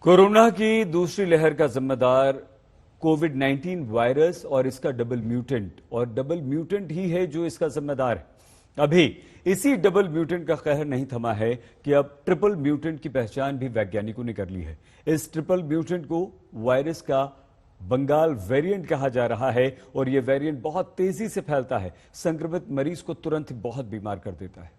Corona की दूसरी लहर का जिम्मेदार कोविड-19 वायरस और इसका डबल म्यूटेंट और डबल म्यूटेंट ही है जो इसका जिम्मेदार है। अभी इसी डबल म्यूटेंट का कहर नहीं थमा है कि अब ट्रिपल म्यूटेंट की पहचान भी वैज्ञानिकों ने कर ली है। इस ट्रिपल म्यूटेंट को वायरस का बंगाल वेरिएंट कहा जा रहा है और यह वेरिएंट बहुत तेजी से फैलता है। संक्रमित मरीज को तुरंत बहुत बीमार कर देता है।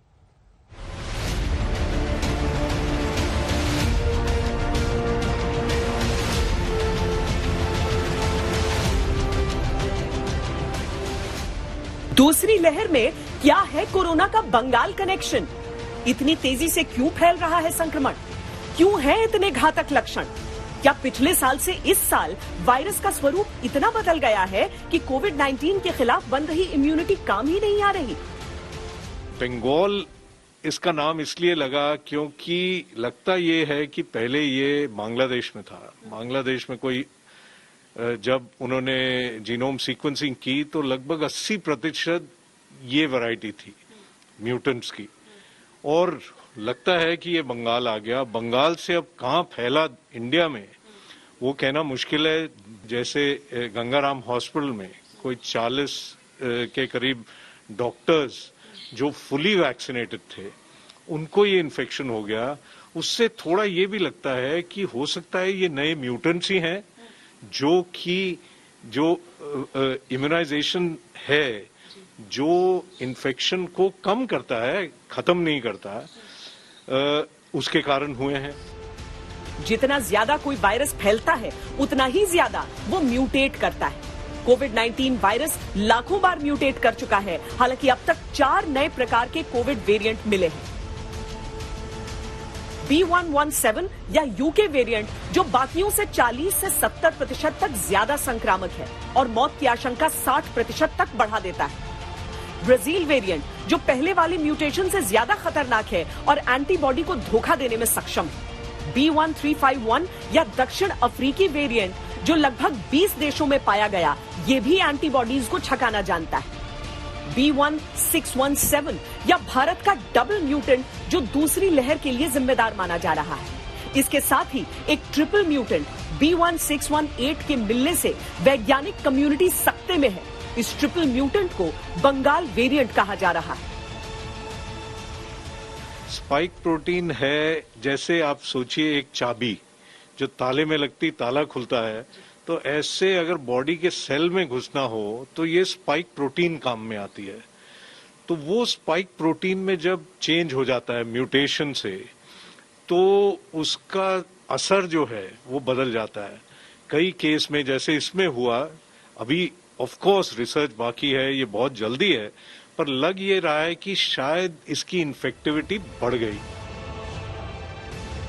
दूसरी लहर में क्या है कोरोना का बंगाल कनेक्शन? इतनी तेजी से क्यों फैल रहा है संक्रमण? क्यों है इतने घातक लक्षण? क्या पिछले साल से इस साल वायरस का स्वरूप इतना बदल गया है कि कोविड-19 के खिलाफ बन रही इम्यूनिटी काम ही नहीं आ रही? बंगाल इसका नाम इसलिए लगा क्योंकि लगता ये है कि पहले ये बांग्लादेश में था। बांग्लादेश में कोई जब उन्होंने जीनोम सीक्वेंसिंग की तो लगभग 80% ये वैरायटी थी म्यूटेंट्स की, और लगता है कि ये बंगाल आ गया। बंगाल से अब कहाँ फैला इंडिया में वो कहना मुश्किल है। जैसे गंगाराम हॉस्पिटल में कोई 40 के करीब डॉक्टर्स जो फुली वैक्सीनेटेड थे, उनको ये इन्फेक्शन हो गया। उससे थोड़ा ये भी लगता है कि हो सकता है ये नए म्यूटेंट्स ही हैं जो इम्यूनाइजेशन है, जो इन्फेक्शन को कम करता है, खत्म नहीं करता, उसके कारण हुए हैं। जितना ज्यादा कोई वायरस फैलता है उतना ही ज्यादा वो म्यूटेट करता है। कोविड-19 वायरस लाखों बार म्यूटेट कर चुका है। हालांकि अब तक 4 नए प्रकार के कोविड वेरिएंट मिले हैं। B117 या यूके वेरिएंट जो बाकियों से 40 से 70% तक ज्यादा संक्रामक है और मौत की आशंका 60% तक बढ़ा देता है। ब्राजील वेरिएंट जो पहले वाले म्यूटेशन से ज्यादा खतरनाक है और एंटीबॉडी को धोखा देने में सक्षम है। B1351 या दक्षिण अफ्रीकी वेरिएंट जो लगभग 20 देशों में पाया गया, ये भी एंटीबॉडीज को छकाना जानता है। B1617 या भारत का डबल म्यूटेंट जो दूसरी लहर के लिए जिम्मेदार माना जा रहा है। इसके साथ ही एक ट्रिपल म्यूटेंट B1618 के मिलने से वैज्ञानिक कम्युनिटी सकते में है। इस ट्रिपल म्यूटेंट को बंगाल वेरिएंट कहा जा रहा है। स्पाइक प्रोटीन है, जैसे आप सोचिए एक चाबी जो ताले में लगती ताला खुलता है, तो ऐसे अगर बॉडी के सेल में घुसना हो तो ये स्पाइक प्रोटीन काम में आती है। तो वो स्पाइक प्रोटीन में जब चेंज हो जाता है म्यूटेशन से, तो उसका असर जो है वो बदल जाता है। कई केस में जैसे इसमें हुआ, अभी ऑफ कोर्स रिसर्च बाकी है, ये बहुत जल्दी है, पर लग ये रहा है कि शायद इसकी इन्फेक्टिविटी बढ़ गई।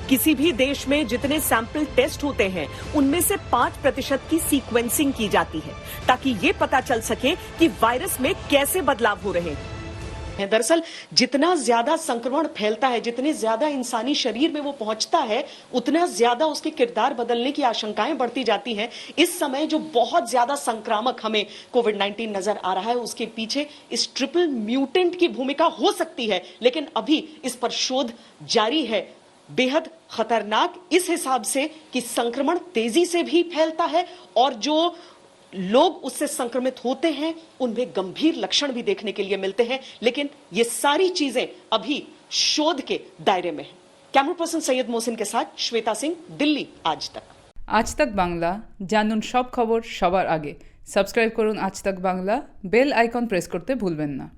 किसी भी देश में जितने सैंपल टेस्ट होते हैं उनमें से 5% की सीक्वेंसिंग की जाती है ताकि ये पता चल सके कि वायरस में कैसे बदलाव हो रहे हैं। दरअसल जितना ज्यादा संक्रमण फैलता है, जितने ज्यादा इंसानी शरीर में वो पहुंचता है, उतना ज्यादा उसके किरदार बदलने की आशंकाएं बढ़ती जाती हैं। इस समय जो बहुत ज्यादा संक्रामक हमें कोविड-19 नजर आ रहा है, उसके पीछे इस ट्रिपल म्यूटेंट की भूमिका हो सकती है, लेकिन अभी इस पर शोध जारी है। बेहद खतरनाक इस हिसाब से कि संक्रमण तेजी से भी फैलता है और जो लोग उससे संक्रमित होते हैं उनमें गंभीर लक्षण भी देखने के लिए मिलते हैं। लेकिन ये सारी चीजें अभी शोध के दायरे में है। कैमरा पर्सन सैयद मोहसिन के साथ श्वेता सिंह, दिल्ली आज तक बांग्ला। जानून सब खबर सबार आगे। सबस्क्राइब करुन आज तक बांग्ला। बेल आइकन प्रेस करते भूलबेन ना।